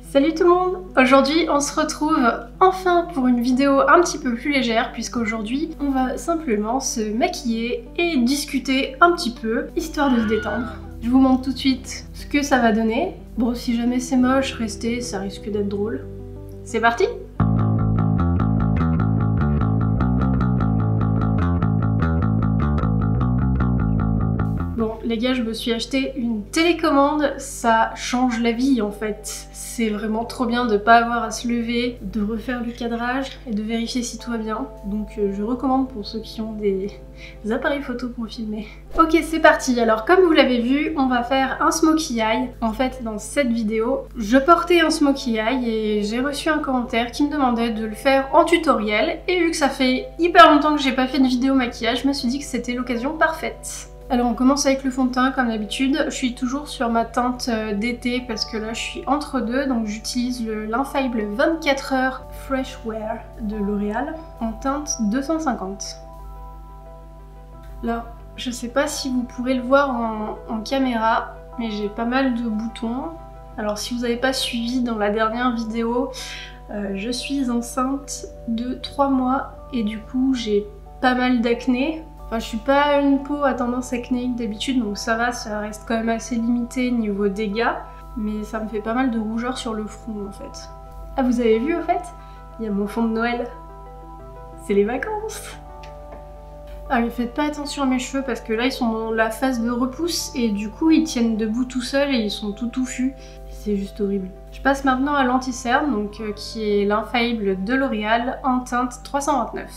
Salut tout le monde! Aujourd'hui on se retrouve enfin pour une vidéo un petit peu plus légère puisqu'aujourd'hui on va simplement se maquiller et discuter un petit peu, histoire de se détendre. Je vous montre tout de suite ce que ça va donner. Bon, si jamais c'est moche, restez, ça risque d'être drôle. C'est parti! Bon les gars, je me suis acheté une télécommande, ça change la vie en fait. C'est vraiment trop bien de pas avoir à se lever, de refaire le cadrage et de vérifier si tout va bien. Donc je recommande pour ceux qui ont des appareils photo pour filmer. Ok, c'est parti. Alors comme vous l'avez vu, on va faire un smokey eye. En fait, dans cette vidéo, je portais un smokey eye et j'ai reçu un commentaire qui me demandait de le faire en tutoriel. Et vu que ça fait hyper longtemps que j'ai pas fait de vidéo maquillage, je me suis dit que c'était l'occasion parfaite. Alors on commence avec le fond de teint comme d'habitude. Je suis toujours sur ma teinte d'été parce que là je suis entre deux, donc j'utilise l'Infaillible 24 heures Fresh Wear de L'Oréal en teinte 250. Là, je sais pas si vous pourrez le voir en caméra, mais j'ai pas mal de boutons. Alors si vous n'avez pas suivi dans la dernière vidéo, je suis enceinte de 3 mois et du coup j'ai pas mal d'acné. Enfin, je suis pas une peau à tendance acnéique d'habitude, donc ça va, ça reste quand même assez limité niveau dégâts, mais ça me fait pas mal de rougeur sur le front en fait. Ah, vous avez vu au fait? Il y a mon fond de Noël. C'est les vacances! Ah, mais faites pas attention à mes cheveux parce que là ils sont dans la phase de repousse et du coup ils tiennent debout tout seuls et ils sont tout touffus. C'est juste horrible. Je passe maintenant à l'anti-cerne, donc qui est l'Infaillible de L'Oréal en teinte 329.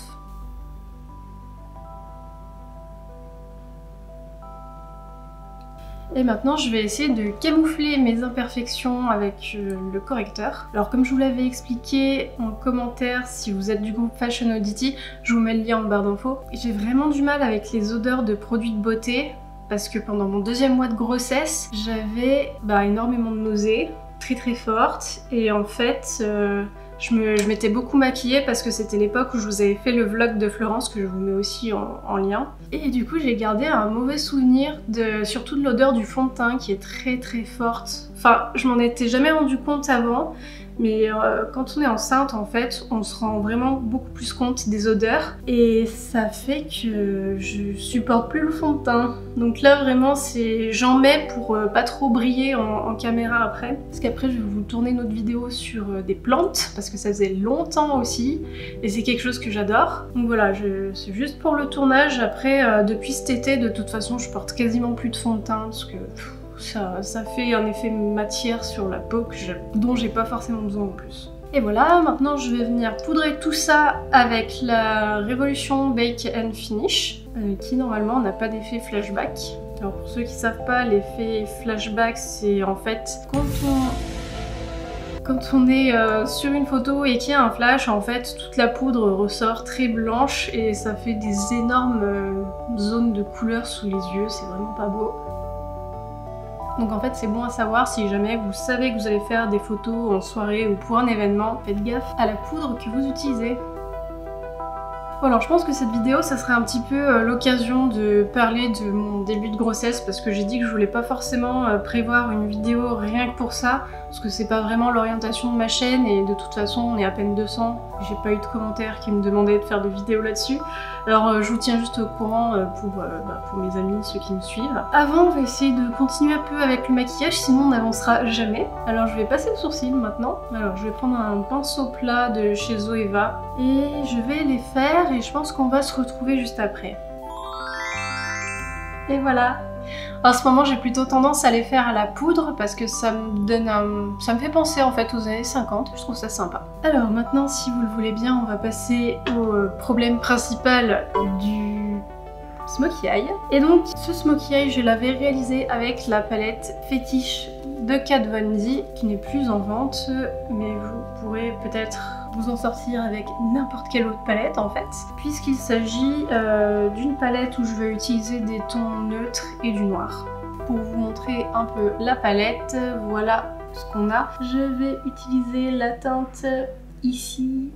Et maintenant je vais essayer de camoufler mes imperfections avec le correcteur. Alors comme je vous l'avais expliqué en commentaire, si vous êtes du groupe Fashion Oddity, je vous mets le lien en barre d'infos. J'ai vraiment du mal avec les odeurs de produits de beauté parce que pendant mon 2e mois de grossesse, j'avais énormément de nausées, très fortes, et en fait je m'étais beaucoup maquillée parce que c'était l'époque où je vous avais fait le vlog de Florence que je vous mets aussi en lien. Et du coup j'ai gardé un mauvais souvenir surtout de l'odeur du fond de teint qui est très forte. Enfin, je m'en étais jamais rendu compte avant, mais quand on est enceinte en fait, on se rend vraiment beaucoup plus compte des odeurs et ça fait que je supporte plus le fond de teint. Donc là vraiment j'en mets pour pas trop briller en caméra après. Parce qu'après je vais vous tourner une autre vidéo sur des plantes parce que ça faisait longtemps aussi et c'est quelque chose que j'adore. Donc voilà, c'est juste pour le tournage. Après depuis cet été de toute façon je porte quasiment plus de fond de teint parce que ça fait un effet matière sur la peau dont j'ai pas forcément besoin en plus. Et voilà, maintenant je vais venir poudrer tout ça avec la Révolution Bake and Finish qui normalement n'a pas d'effet flashback. Alors pour ceux qui savent pas, l'effet flashback c'est en fait quand on est sur une photo et qu'il y a un flash, en fait toute la poudre ressort très blanche et ça fait des énormes zones de couleur sous les yeux, c'est vraiment pas beau. Donc en fait c'est bon à savoir si jamais vous savez que vous allez faire des photos en soirée ou pour un événement, faites gaffe à la poudre que vous utilisez. Bon, alors je pense que cette vidéo ça serait un petit peu l'occasion de parler de mon début de grossesse parce que j'ai dit que je voulais pas forcément prévoir une vidéo rien que pour ça parce que c'est pas vraiment l'orientation de ma chaîne et de toute façon on est à peine 200, j'ai pas eu de commentaires qui me demandaient de faire des vidéos là-dessus. Alors je vous tiens juste au courant pour mes amis, ceux qui me suivent. Avant on va essayer de continuer un peu avec le maquillage sinon on n'avancera jamais. Alors je vais passer le sourcil maintenant. Alors je vais prendre un pinceau plat de chez Zoeva et je vais les faire et je pense qu'on va se retrouver juste après. Et voilà. En ce moment j'ai plutôt tendance à les faire à la poudre parce que ça me fait penser en fait aux années 50, je trouve ça sympa. Alors maintenant si vous le voulez bien on va passer au problème principal du smokey eye. Et donc ce smokey eye je l'avais réalisé avec la palette Fétiche de Kat Von D qui n'est plus en vente mais vous pourrez peut-être vous en sortir avec n'importe quelle autre palette en fait, puisqu'il s'agit d'une palette où je vais utiliser des tons neutres et du noir. Pour vous montrer un peu la palette, voilà ce qu'on a. Je vais utiliser la teinte ici,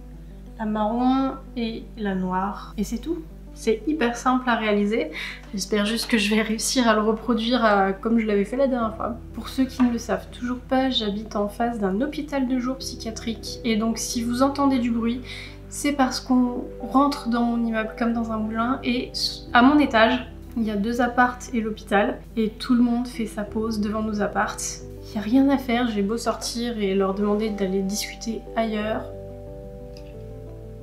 la marron et la noire. Et c'est tout. C'est hyper simple à réaliser. J'espère juste que je vais réussir à le reproduire comme je l'avais fait la dernière fois. Pour ceux qui ne le savent toujours pas, j'habite en face d'un hôpital de jour psychiatrique. Et donc si vous entendez du bruit, c'est parce qu'on rentre dans mon immeuble comme dans un moulin. Et à mon étage, il y a 2 appartes et l'hôpital. Et tout le monde fait sa pause devant nos appartes. Il n'y a rien à faire, j'ai beau sortir et leur demander d'aller discuter ailleurs.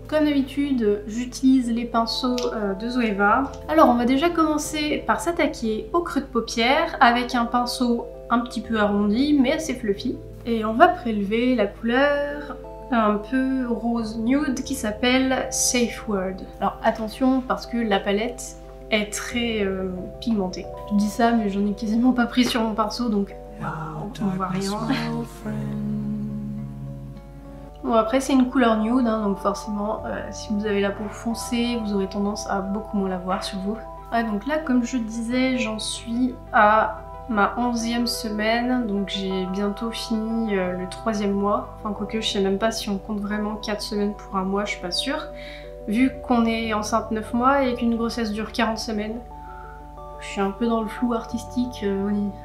Comme d'habitude, j'utilise les pinceaux de Zoeva. Alors on va déjà commencer par s'attaquer au creux de paupière avec un pinceau un petit peu arrondi mais assez fluffy. Et on va prélever la couleur un peu rose nude qui s'appelle Safe Word. Alors attention parce que la palette est très pigmentée. Je dis ça mais j'en ai quasiment pas pris sur mon pinceau donc on voit rien. Bon après c'est une couleur nude hein, donc forcément si vous avez la peau foncée vous aurez tendance à beaucoup moins la voir sur vous. Ouais donc là comme je disais j'en suis à ma 11e semaine donc j'ai bientôt fini le 3e mois. Enfin quoique je sais même pas si on compte vraiment 4 semaines pour un mois, je suis pas sûre. Vu qu'on est enceinte 9 mois et qu'une grossesse dure 40 semaines. Je suis un peu dans le flou artistique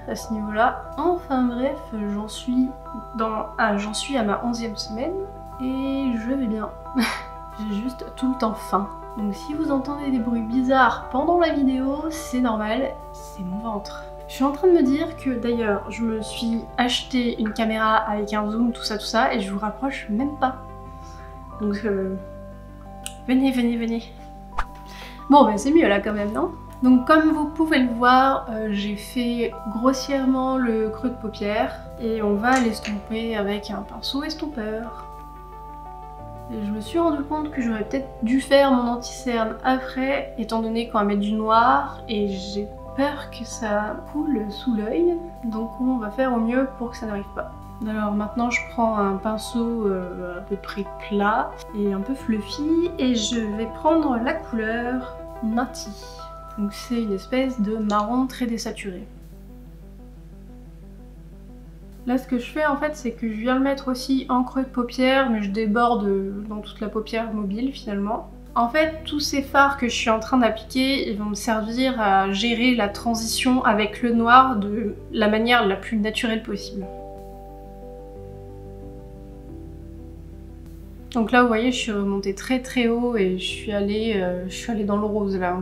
à ce niveau-là. Enfin bref, j'en suis à ma 11e semaine et je vais bien. J'ai juste tout le temps faim. Donc si vous entendez des bruits bizarres pendant la vidéo, c'est normal, c'est mon ventre. Je suis en train de me dire que d'ailleurs, je me suis acheté une caméra avec un zoom, tout ça, et je vous rapproche même pas. Donc venez, venez, venez. Bon bah c'est mieux là quand même, non ? Donc comme vous pouvez le voir, j'ai fait grossièrement le creux de paupière et on va l'estomper avec un pinceau estompeur. Et je me suis rendu compte que j'aurais peut-être dû faire mon anti-cerne après, étant donné qu'on va mettre du noir et j'ai peur que ça coule sous l'œil. Donc on va faire au mieux pour que ça n'arrive pas. Alors maintenant je prends un pinceau à peu près plat et un peu fluffy et je vais prendre la couleur Nutty. Donc c'est une espèce de marron très désaturé. Là ce que je fais en fait c'est que je viens le mettre aussi en creux de paupière mais je déborde dans toute la paupière mobile finalement. En fait tous ces fards que je suis en train d'appliquer ils vont me servir à gérer la transition avec le noir de la manière la plus naturelle possible. Donc là vous voyez je suis remontée très haut et je suis allée dans le rose là.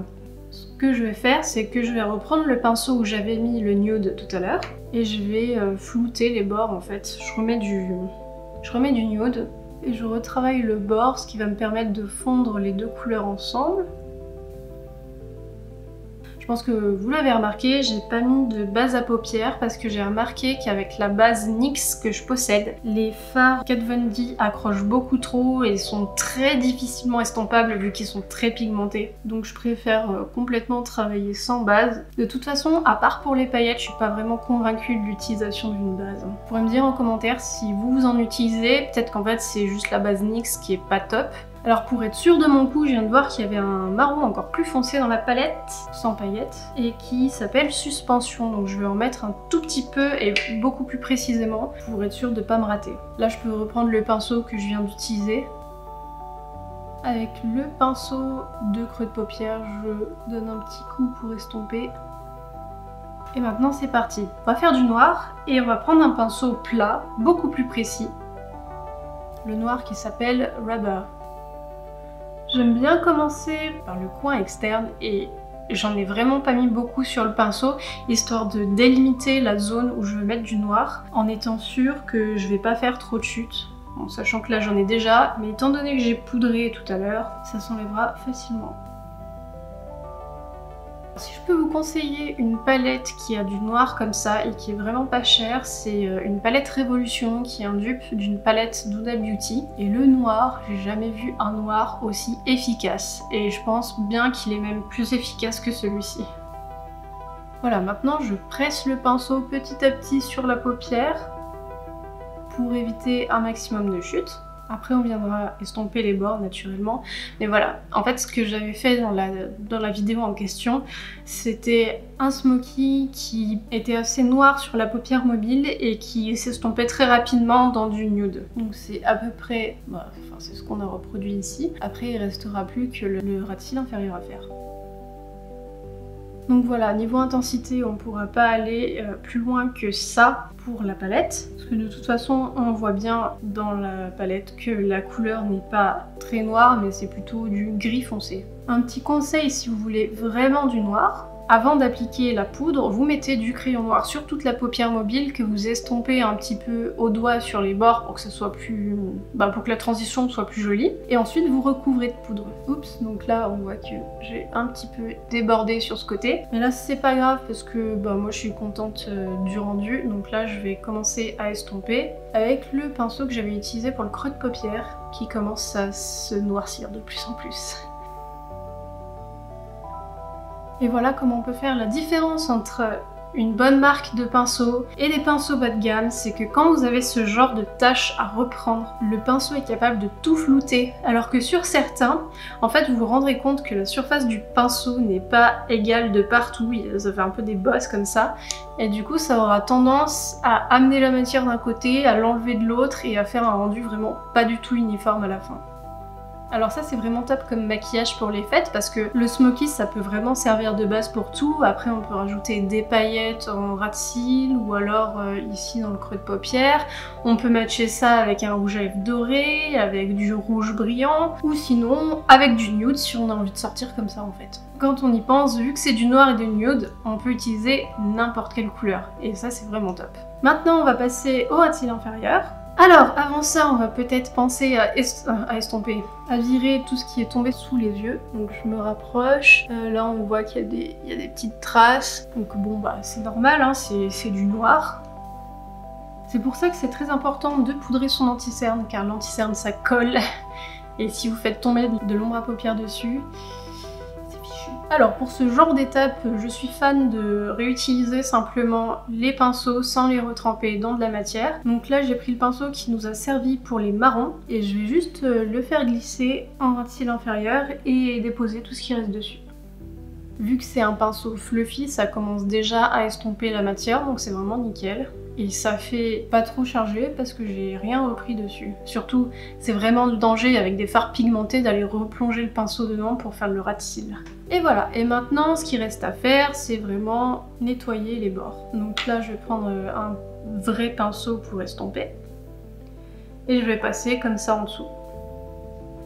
Ce que je vais faire, c'est que je vais reprendre le pinceau où j'avais mis le nude tout à l'heure et je vais flouter les bords en fait. Je remets du nude et je retravaille le bord, ce qui va me permettre de fondre les 2 couleurs ensemble. Je pense que vous l'avez remarqué, j'ai pas mis de base à paupières parce que j'ai remarqué qu'avec la base NYX que je possède, les fards Kat Von D accrochent beaucoup trop et sont très difficilement estompables vu qu'ils sont très pigmentés. Donc je préfère complètement travailler sans base. De toute façon, à part pour les paillettes, je suis pas vraiment convaincue de l'utilisation d'une base. Vous pourrez me dire en commentaire si vous en utilisez, peut-être qu'en fait c'est juste la base NYX qui est pas top. Alors pour être sûre de mon coup, je viens de voir qu'il y avait un marron encore plus foncé dans la palette, sans paillettes, et qui s'appelle Suspension. Donc je vais en mettre un tout petit peu et beaucoup plus précisément pour être sûre de ne pas me rater. Là je peux reprendre le pinceau que je viens d'utiliser. Avec le pinceau de creux de paupière, je donne un petit coup pour estomper. Et maintenant c'est parti. On va faire du noir et on va prendre un pinceau plat, beaucoup plus précis. Le noir qui s'appelle Rubber. J'aime bien commencer par le coin externe et j'en ai vraiment pas mis beaucoup sur le pinceau, histoire de délimiter la zone où je veux mettre du noir, en étant sûre que je vais pas faire trop de chutes. Bon, sachant que là j'en ai déjà, mais étant donné que j'ai poudré tout à l'heure, ça s'enlèvera facilement. Si je peux vous conseiller une palette qui a du noir comme ça et qui est vraiment pas chère, c'est une palette Révolution qui est un dupe d'une palette d'Huda Beauty. Et le noir, j'ai jamais vu un noir aussi efficace. Et je pense bien qu'il est même plus efficace que celui-ci. Voilà, maintenant je presse le pinceau petit à petit sur la paupière pour éviter un maximum de chutes. Après on viendra estomper les bords naturellement. Mais voilà, en fait ce que j'avais fait dans la vidéo en question, c'était un smoky qui était assez noir sur la paupière mobile et qui s'estompait très rapidement dans du nude. Donc c'est à peu près, c'est ce qu'on a reproduit ici. Après il restera plus que le ras de cils inférieur à faire. Donc voilà, niveau intensité, on pourra pas aller plus loin que ça pour la palette. Parce que de toute façon, on voit bien dans la palette que la couleur n'est pas très noire, mais c'est plutôt du gris foncé. Un petit conseil si vous voulez vraiment du noir, avant d'appliquer la poudre, vous mettez du crayon noir sur toute la paupière mobile que vous estompez un petit peu au doigt sur les bords pour que ce soit plus... pour que la transition soit plus jolie. Et ensuite vous recouvrez de poudre. Oups, donc là on voit que j'ai un petit peu débordé sur ce côté. Mais là c'est pas grave parce que moi je suis contente du rendu. Donc là je vais commencer à estomper avec le pinceau que j'avais utilisé pour le creux de paupière qui commence à se noircir de plus en plus. Et voilà comment on peut faire la différence entre une bonne marque de pinceau et des pinceaux bas de gamme, c'est que quand vous avez ce genre de tâches à reprendre, le pinceau est capable de tout flouter, alors que sur certains, en fait vous vous rendrez compte que la surface du pinceau n'est pas égale de partout, ça fait un peu des bosses comme ça, et du coup ça aura tendance à amener la matière d'un côté, à l'enlever de l'autre et à faire un rendu vraiment pas du tout uniforme à la fin. Alors ça c'est vraiment top comme maquillage pour les fêtes parce que le smoky ça peut vraiment servir de base pour tout. Après on peut rajouter des paillettes en ras de cils ou alors ici dans le creux de paupière. On peut matcher ça avec un rouge à lèvres doré, avec du rouge brillant ou sinon avec du nude si on a envie de sortir comme ça en fait. Quand on y pense, vu que c'est du noir et du nude, on peut utiliser n'importe quelle couleur et ça c'est vraiment top. Maintenant on va passer au ras de cils inférieur. Alors, avant ça, on va peut-être penser à estomper, à virer tout ce qui est tombé sous les yeux. Donc je me rapproche, là on voit qu'il y a des petites traces. Donc bon, c'est normal, hein, c'est du noir. C'est pour ça que c'est très important de poudrer son anti-cerne, car l'anti-cerne ça colle. Et si vous faites tomber de l'ombre à paupières dessus, c'est fichu. Alors pour ce genre d'étape, je suis fan de réutiliser simplement les pinceaux sans les retremper dans de la matière. Donc là j'ai pris le pinceau qui nous a servi pour les marrons et je vais juste le faire glisser en ras de cils inférieur et déposer tout ce qui reste dessus. Vu que c'est un pinceau fluffy, ça commence déjà à estomper la matière, donc c'est vraiment nickel. Et ça fait pas trop chargé parce que j'ai rien repris dessus. Surtout, c'est vraiment le danger avec des fards pigmentés d'aller replonger le pinceau dedans pour faire le ras de cils. Et voilà, et maintenant ce qui reste à faire, c'est vraiment nettoyer les bords. Donc là, je vais prendre un vrai pinceau pour estomper. Et je vais passer comme ça en dessous.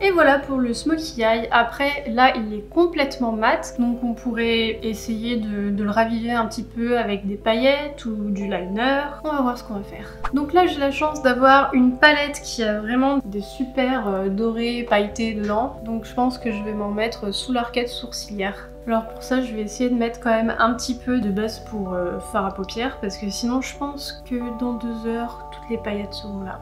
Et voilà pour le smoky eye. Après, là, il est complètement mat, donc on pourrait essayer de le raviver un petit peu avec des paillettes ou du liner. On va voir ce qu'on va faire. Donc là, j'ai la chance d'avoir une palette qui a vraiment des super dorés pailletés dedans. Donc je pense que je vais m'en mettre sous l'arcade sourcilière. Alors pour ça, je vais essayer de mettre quand même un petit peu de base pour fard à paupières, parce que sinon je pense que dans 2 heures, toutes les paillettes seront là.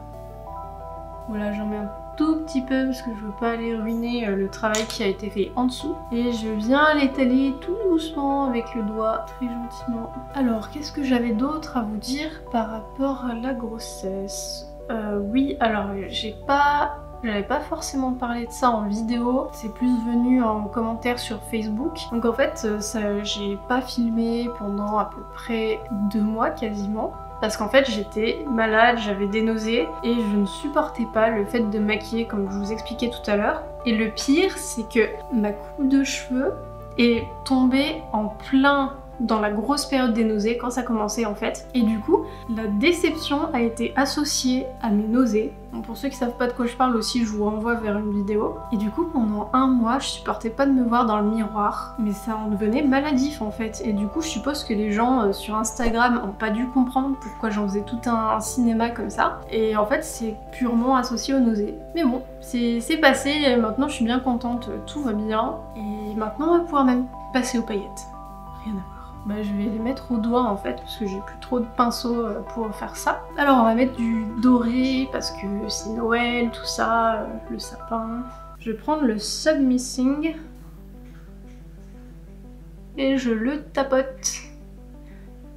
Voilà, j'en mets un tout petit peu parce que je veux pas aller ruiner le travail qui a été fait en dessous. Et je viens l'étaler tout doucement avec le doigt, très gentiment. Alors, qu'est-ce que j'avais d'autre à vous dire par rapport à la grossesse? Oui, alors j'avais pas forcément parlé de ça en vidéo, c'est plus venu en commentaire sur Facebook. Donc en fait, j'ai pas filmé pendant à peu près 2 mois quasiment. Parce qu'en fait j'étais malade, j'avais des nausées et je ne supportais pas le fait de me maquiller comme je vous expliquais tout à l'heure. Et le pire c'est que ma coupe de cheveux est tombée en plein dans la grosse période des nausées quand ça commençait en fait. Et du coup, la déception a été associée à mes nausées. Donc pour ceux qui savent pas de quoi je parle aussi, je vous renvoie vers une vidéo. Et du coup, pendant 1 mois, je supportais pas de me voir dans le miroir. Mais ça en devenait maladif en fait. Et du coup, je suppose que les gens sur Instagram ont pas dû comprendre pourquoi j'en faisais tout un cinéma comme ça. Et en fait, c'est purement associé aux nausées. Mais bon, c'est passé, et maintenant je suis bien contente, tout va bien. Et maintenant, on va pouvoir même passer aux paillettes. Rien à voir. Je vais les mettre au doigt en fait parce que j'ai plus trop de pinceaux pour faire ça. Alors on va mettre du doré parce que c'est Noël, tout ça, le sapin. Je vais prendre le Submissing et je le tapote.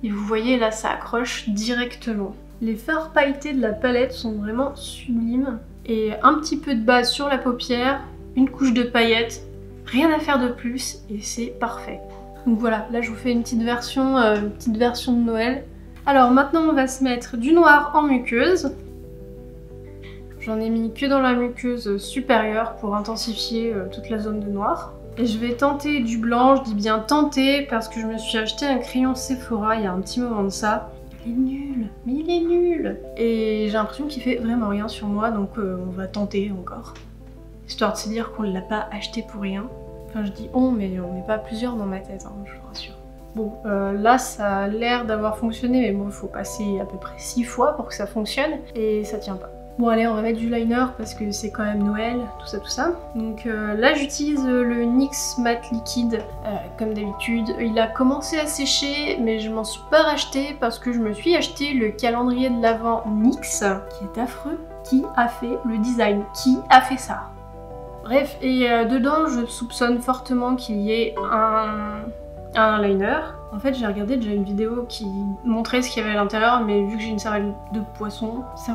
Et vous voyez là ça accroche directement. Les fards pailletés de la palette sont vraiment sublimes. et un petit peu de base sur la paupière, une couche de paillettes, rien à faire de plus et c'est parfait. Donc voilà, là je vous fais une petite version de Noël. Alors maintenant on va se mettre du noir en muqueuse. J'en ai mis que dans la muqueuse supérieure pour intensifier toute la zone de noir. Et je vais tenter du blanc, je dis bien tenter parce que je me suis acheté un crayon Sephora il y a un petit moment de ça. Il est nul, mais il est nul. Et j'ai l'impression qu'il fait vraiment rien sur moi, donc on va tenter encore. Histoire de se dire qu'on ne l'a pas acheté pour rien. Enfin je dis on, mais on n'est pas plusieurs dans ma tête, hein, je vous rassure. Bon, là ça a l'air d'avoir fonctionné, mais bon il faut passer à peu près 6 fois pour que ça fonctionne, et ça tient pas. Bon allez, on va mettre du liner parce que c'est quand même Noël, tout ça. Donc là j'utilise le NYX Matte Liquide, comme d'habitude. Il a commencé à sécher, mais je m'en suis pas racheté parce que je me suis acheté le calendrier de l'Avent NYX, qui est affreux. Qui a fait le design? Qui a fait ça? Bref, et dedans je soupçonne fortement qu'il y ait un liner. En fait j'ai regardé déjà une vidéo qui montrait ce qu'il y avait à l'intérieur, mais vu que j'ai une cervelle de poisson, c'est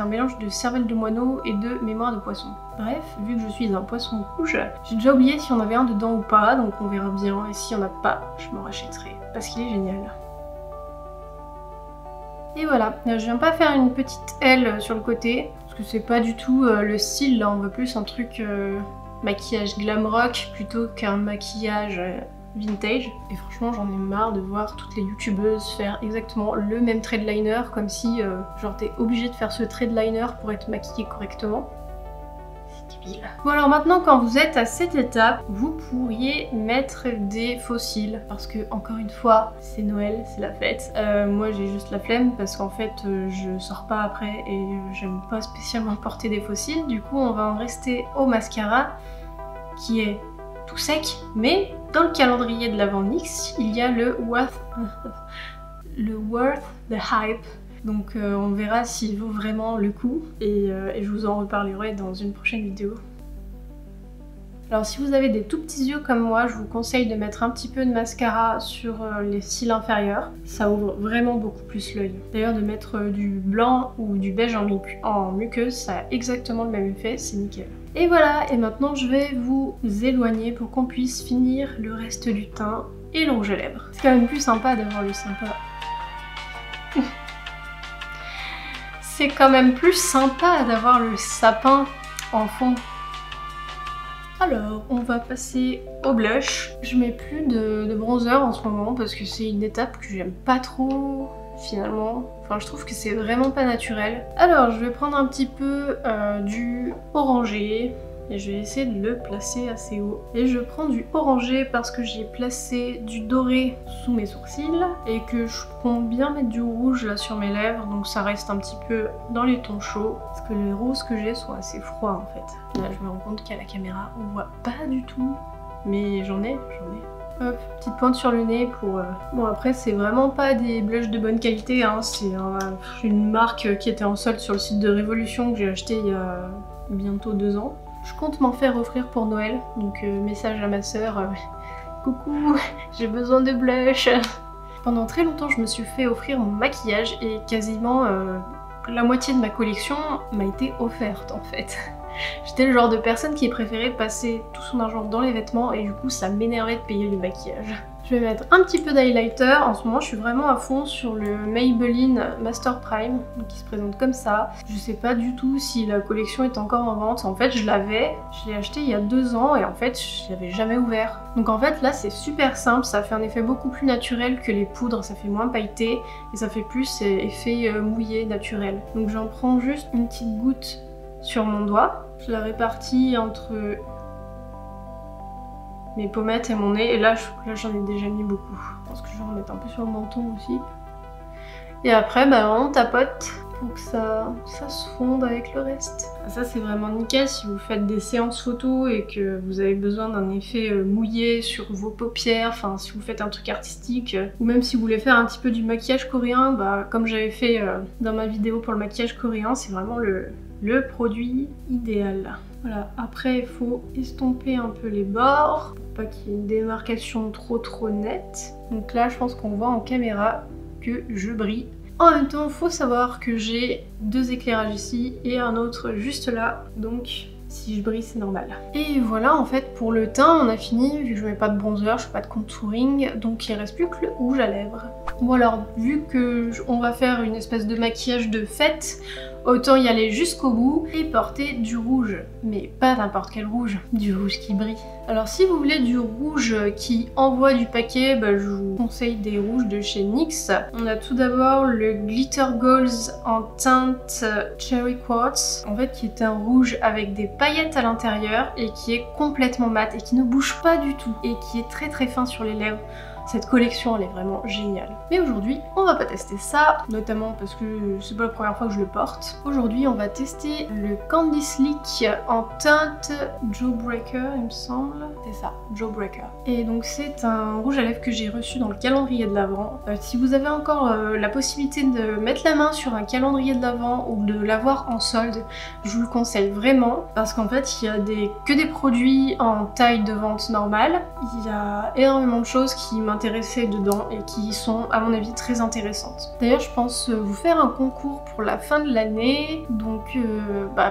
un mélange de cervelle de moineau et de mémoire de poisson. Bref, vu que je suis un poisson rouge, j'ai déjà oublié s'il y en avait un dedans ou pas, donc on verra bien, et s'il y en a pas, je m'en rachèterai, parce qu'il est génial. Et voilà, je viens pas faire une petite aile sur le côté, parce que c'est pas du tout le style, là on veut plus un truc maquillage glam rock plutôt qu'un maquillage vintage. Et franchement j'en ai marre de voir toutes les youtubeuses faire exactement le même trait de liner, comme si genre t'es obligé de faire ce trait de liner pour être maquillée correctement. C'est débile. Bon alors maintenant quand vous êtes à cette étape, vous pourriez mettre des faux cils, parce que encore une fois c'est Noël, c'est la fête. Moi j'ai juste la flemme parce qu'en fait je sors pas après et j'aime pas spécialement porter des faux cils. Du coup on va en rester au mascara qui est tout sec, mais dans le calendrier de l'Avent NYX, il y a le Worth the Hype. Donc on verra s'il vaut vraiment le coup et je vous en reparlerai dans une prochaine vidéo. Alors si vous avez des tout petits yeux comme moi, je vous conseille de mettre un petit peu de mascara sur les cils inférieurs. Ça ouvre vraiment beaucoup plus l'œil. D'ailleurs de mettre du blanc ou du beige en muqueuse, ça a exactement le même effet, c'est nickel. Et voilà, et maintenant je vais vous éloigner pour qu'on puisse finir le reste du teint et le rouge à lèvres. C'est quand même plus sympa d'avoir le sympa. C'est quand même plus sympa d'avoir le sapin en fond. Alors, on va passer au blush. Je mets plus de bronzer en ce moment parce que c'est une étape que j'aime pas trop finalement. Enfin, je trouve que c'est vraiment pas naturel. Alors, je vais prendre un petit peu du orangé et je vais essayer de le placer assez haut. Et je prends du orangé parce que j'ai placé du doré sous mes sourcils et que je compte bien mettre du rouge là sur mes lèvres, donc ça reste un petit peu dans les tons chauds parce que les roses que j'ai sont assez froids en fait. Là je me rends compte qu'à la caméra on voit pas du tout, mais j'en ai. Hop, petite pointe sur le nez pour... Bon après c'est vraiment pas des blushs de bonne qualité, hein. C'est une marque qui était en solde sur le site de Révolution que j'ai acheté il y a bientôt 2 ans. Je compte m'en faire offrir pour Noël, donc message à ma sœur, coucou, j'ai besoin de blush. Pendant très longtemps je me suis fait offrir mon maquillage et quasiment la moitié de ma collection m'a été offerte en fait. J'étais le genre de personne qui préférait passer tout son argent dans les vêtements et du coup ça m'énervait de payer le maquillage. Je vais mettre un petit peu d'highlighter. En ce moment je suis vraiment à fond sur le Maybelline Master Prime qui se présente comme ça. Je sais pas du tout si la collection est encore en vente. En fait je l'ai acheté il y a 2 ans et en fait je l'avais jamais ouvert. Donc en fait là c'est super simple, ça fait un effet beaucoup plus naturel que les poudres, ça fait moins pailleté et ça fait plus effet mouillé naturel. Donc j'en prends juste une petite goutte sur mon doigt. Je la répartis entre mes pommettes et mon nez, et là j'en ai déjà mis beaucoup. Je pense que je vais en mettre un peu sur le menton aussi. Et après on tapote pour que ça se fonde avec le reste. Ça c'est vraiment nickel si vous faites des séances photos et que vous avez besoin d'un effet mouillé sur vos paupières, enfin si vous faites un truc artistique, ou même si vous voulez faire un petit peu du maquillage coréen, comme j'avais fait dans ma vidéo pour le maquillage coréen, c'est vraiment le produit idéal. Voilà, après il faut estomper un peu les bords pour pas qu'il y ait une démarcation trop nette. Donc là je pense qu'on voit en caméra que je brille En même temps, faut savoir que j'ai 2 éclairages ici et un autre juste là, donc si je brille c'est normal. Et voilà, en fait pour le teint on a fini, vu que je mets pas de bronzer, je fais pas de contouring, donc il reste plus que le rouge à lèvres. Bon alors, vu que on va faire une espèce de maquillage de fête, autant y aller jusqu'au bout et porter du rouge. Mais pas n'importe quel rouge, du rouge qui brille. Alors si vous voulez du rouge qui envoie du paquet, je vous conseille des rouges de chez NYX. On a tout d'abord le Glitter Goals en teinte Cherry Quartz, en fait qui est un rouge avec des paillettes à l'intérieur et qui est complètement mat et qui ne bouge pas du tout et qui est très fin sur les lèvres. Cette collection elle est vraiment géniale. Mais aujourd'hui on va pas tester ça, notamment parce que c'est pas la première fois que je le porte. Aujourd'hui on va tester le Candy Slick en teinte Jawbreaker il me semble. C'est ça, Jawbreaker. Et donc c'est un rouge à lèvres que j'ai reçu dans le calendrier de l'Avent. Si vous avez encore la possibilité de mettre la main sur un calendrier de l'Avent ou de l'avoir en solde, je vous le conseille vraiment parce qu'en fait il y a que des produits en taille de vente normale. Il y a énormément de choses qui m'intéressent dedans et qui sont à mon avis très intéressantes. D'ailleurs je pense vous faire un concours pour la fin de l'année, donc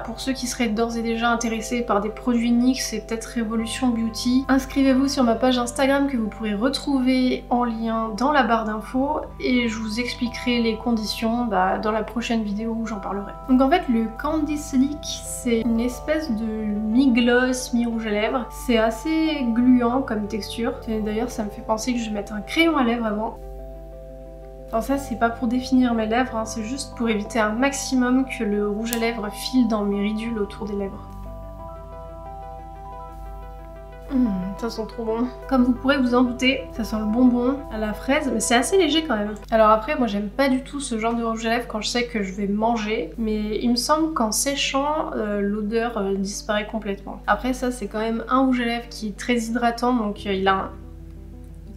pour ceux qui seraient d'ores et déjà intéressés par des produits NYX et peut-être Révolution Beauty, inscrivez-vous sur ma page Instagram que vous pourrez retrouver en lien dans la barre d'infos et je vous expliquerai les conditions dans la prochaine vidéo où j'en parlerai. Donc en fait le Candy Slick c'est une espèce de mi-gloss, mi-rouge à lèvres. C'est assez gluant comme texture. D'ailleurs ça me fait penser que je vais mettre un crayon à lèvres avant. Alors ça c'est pas pour définir mes lèvres, hein, c'est juste pour éviter un maximum que le rouge à lèvres file dans mes ridules autour des lèvres. Ça sent trop bon. Comme vous pourrez vous en douter, ça sent le bonbon à la fraise, mais c'est assez léger quand même. Alors après, moi j'aime pas du tout ce genre de rouge à lèvres quand je sais que je vais manger, mais il me semble qu'en séchant, l'odeur disparaît complètement. Après ça c'est quand même un rouge à lèvres qui est très hydratant, donc il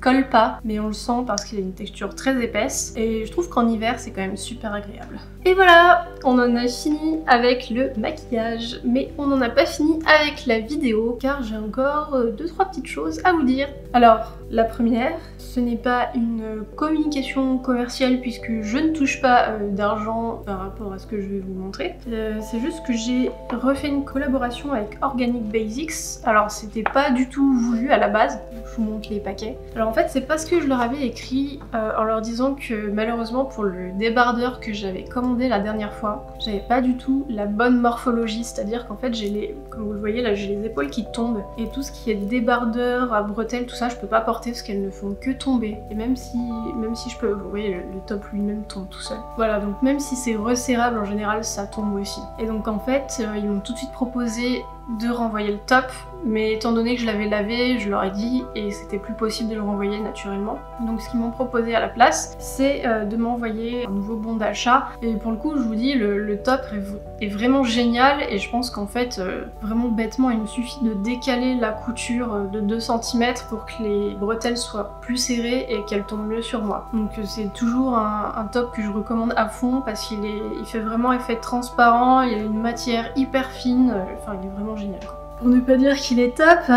colle pas, mais on le sent parce qu'il a une texture très épaisse et je trouve qu'en hiver c'est quand même super agréable. Et voilà, on en a fini avec le maquillage, mais on n'en a pas fini avec la vidéo car j'ai encore 2-3 petites choses à vous dire. Alors, la première, ce n'est pas une communication commerciale puisque je ne touche pas d'argent par rapport à ce que je vais vous montrer. C'est juste que j'ai refait une collaboration avec Organic Basics. Alors c'était pas du tout voulu à la base, je vous montre les paquets. Alors en fait c'est parce que je leur avais écrit en leur disant que malheureusement pour le débardeur que j'avais commandé la dernière fois, j'avais pas du tout la bonne morphologie, c'est-à-dire qu'en fait j'ai comme vous le voyez là, j'ai les épaules qui tombent et tout ce qui est débardeur à bretelles, tout ça je peux pas porter parce qu'elles ne font que tomber. Et même si je peux, vous voyez le top lui-même tombe tout seul. Voilà, donc même si c'est resserrable en général ça tombe aussi. Et donc en fait ils m'ont tout de suite proposé de renvoyer le top, mais étant donné que je l'avais lavé, je leur ai dit et c'était plus possible de le renvoyer naturellement. Donc ce qu'ils m'ont proposé à la place, c'est de m'envoyer un nouveau bon d'achat. Et pour le coup, je vous dis, le top est vraiment génial et je pense qu'en fait, vraiment bêtement, il me suffit de décaler la couture de 2 cm pour que les bretelles soient plus serrées et qu'elles tombent mieux sur moi. Donc c'est toujours un top que je recommande à fond parce qu'il fait vraiment effet transparent, il a une matière hyper fine, enfin il est vraiment génial. Pour ne pas dire qu'il est top.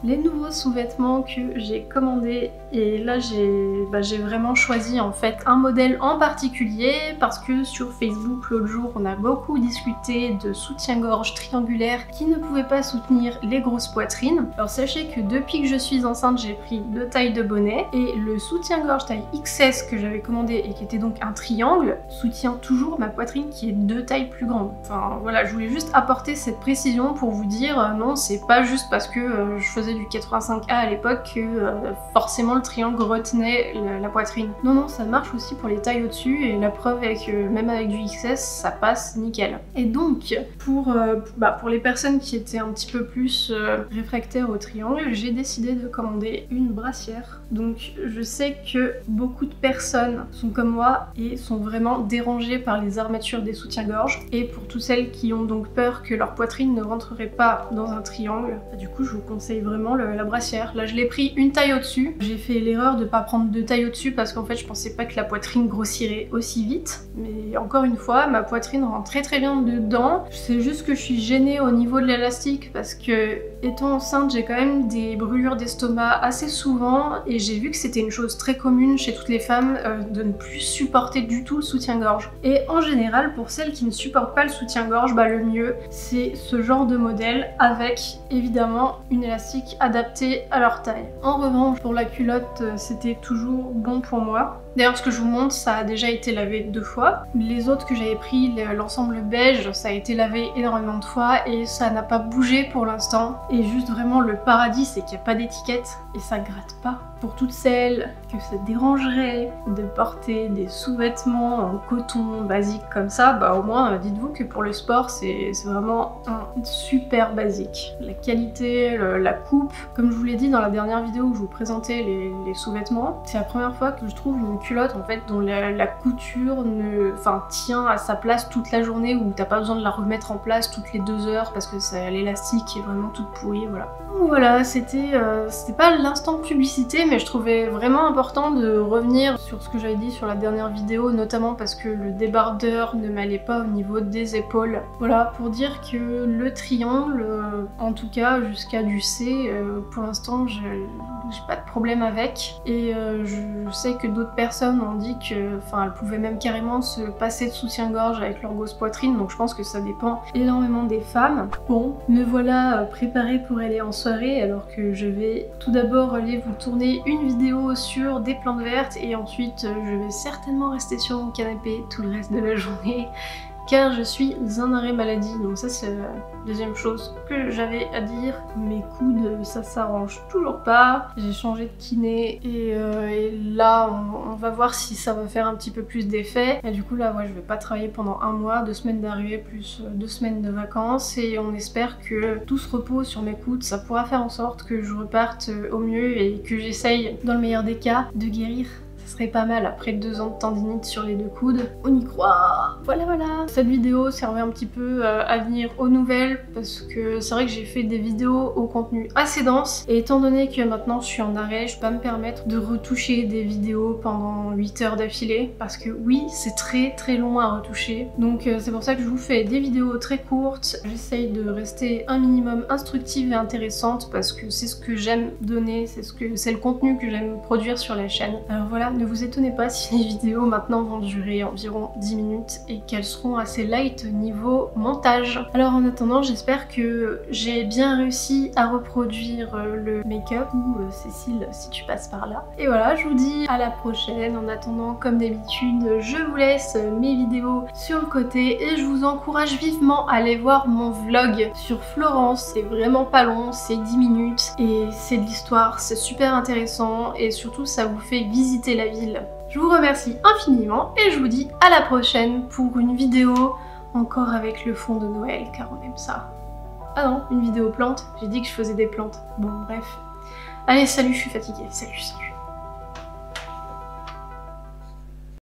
Les nouveaux sous-vêtements que j'ai commandés et là j'ai vraiment choisi en fait un modèle en particulier parce que sur Facebook l'autre jour on a beaucoup discuté de soutien-gorge triangulaire qui ne pouvait pas soutenir les grosses poitrines. Alors sachez que depuis que je suis enceinte j'ai pris 2 tailles de bonnet et le soutien-gorge taille XS que j'avais commandé et qui était donc un triangle soutient toujours ma poitrine qui est 2 tailles plus grande. Enfin voilà, je voulais juste apporter cette précision pour vous dire non c'est pas juste parce que je faisais du 85A à l'époque que forcément le triangle retenait la poitrine. Non non, ça marche aussi pour les tailles au-dessus et la preuve est que même avec du XS ça passe nickel. Et donc pour les personnes qui étaient un petit peu plus réfractaires au triangle, j'ai décidé de commander une brassière. Donc je sais que beaucoup de personnes sont comme moi et sont vraiment dérangées par les armatures des soutiens-gorge et pour toutes celles qui ont donc peur que leur poitrine ne rentrerait pas dans un triangle, du coup je vous conseille vraiment la brassière. Là je l'ai pris une taille au-dessus. J'ai fait l'erreur de pas prendre 2 tailles au-dessus parce qu'en fait je pensais pas que la poitrine grossirait aussi vite. Mais encore une fois, ma poitrine rentre très bien dedans. C'est juste que je suis gênée au niveau de l'élastique parce que étant enceinte, j'ai quand même des brûlures d'estomac assez souvent et j'ai vu que c'était une chose très commune chez toutes les femmes de ne plus supporter du tout le soutien-gorge. Et en général, pour celles qui ne supportent pas le soutien-gorge, bah, le mieux c'est ce genre de modèle avec évidemment une élastique adaptée à leur taille. En revanche, pour la culotte, c'était toujours bon pour moi. D'ailleurs, ce que je vous montre, ça a déjà été lavé 2 fois. Les autres que j'avais pris, l'ensemble beige, ça a été lavé énormément de fois et ça n'a pas bougé pour l'instant. Et juste vraiment le paradis, c'est qu'il n'y a pas d'étiquette et ça gratte pas. Pour toutes celles que ça dérangerait de porter des sous-vêtements en coton basique comme ça, bah au moins dites-vous que pour le sport, c'est vraiment un super basique. La qualité, la coupe, comme je vous l'ai dit dans la dernière vidéo où je vous présentais les sous-vêtements, c'est la première fois que je trouve une culotte en fait dont la couture tient à sa place toute la journée, où t'as pas besoin de la remettre en place toutes les 2 heures parce que l'élastique est vraiment toute pourrie, voilà. Donc voilà, c'était pas l'instant publicité, mais je trouvais vraiment important de revenir sur ce que j'avais dit sur la dernière vidéo, notamment parce que le débardeur ne m'allait pas au niveau des épaules. Voilà, pour dire que le triangle, en tout cas jusqu'à du C, pour l'instant j'ai pas de problème avec. Et je sais que d'autres personnes ont dit que, elles pouvaient même carrément se passer de soutien-gorge avec leur grosse poitrine, donc je pense que ça dépend énormément des femmes. Bon, me voilà préparée pour aller en soirée, alors que je vais tout d'abord aller vous tourner une vidéo sur des plantes vertes et ensuite je vais certainement rester sur mon canapé tout le reste de la journée car je suis un arrêt maladie, donc ça c'est la deuxième chose que j'avais à dire. Mes coudes, ça s'arrange toujours pas, j'ai changé de kiné et là on va voir si ça va faire un petit peu plus d'effet. Et du coup là ouais, je vais pas travailler pendant 1 mois, 2 semaines d'arrivée plus 2 semaines de vacances, et on espère que tout ce repos sur mes coudes, ça pourra faire en sorte que je reparte au mieux et que j'essaye dans le meilleur des cas de guérir. Ça serait pas mal après 2 ans de tendinite sur les 2 coudes. On y croit. Voilà. Cette vidéo servait un petit peu à venir aux nouvelles parce que c'est vrai que j'ai fait des vidéos au contenu assez dense et étant donné que maintenant je suis en arrêt, je peux pas me permettre de retoucher des vidéos pendant 8 heures d'affilée parce que oui, c'est très long à retoucher. Donc c'est pour ça que je vous fais des vidéos très courtes. J'essaye de rester un minimum instructive et intéressante parce que c'est ce que j'aime donner, c'est le contenu que j'aime produire sur la chaîne. Alors voilà, ne vous étonnez pas si les vidéos maintenant vont durer environ 10 minutes et qu'elles seront assez light niveau montage. Alors en attendant, j'espère que j'ai bien réussi à reproduire le make-up, ou Cécile si tu passes par là. Et voilà, je vous dis à la prochaine. En attendant, comme d'habitude, je vous laisse mes vidéos sur le côté et je vous encourage vivement à aller voir mon vlog sur Florence. C'est vraiment pas long, c'est 10 minutes et c'est de l'histoire, c'est super intéressant et surtout ça vous fait visiter la ville. Je vous remercie infiniment et je vous dis à la prochaine pour une vidéo encore avec le fond de Noël car on aime ça. Ah non, une vidéo plante, j'ai dit que je faisais des plantes. Bon bref. Allez salut, je suis fatiguée, salut.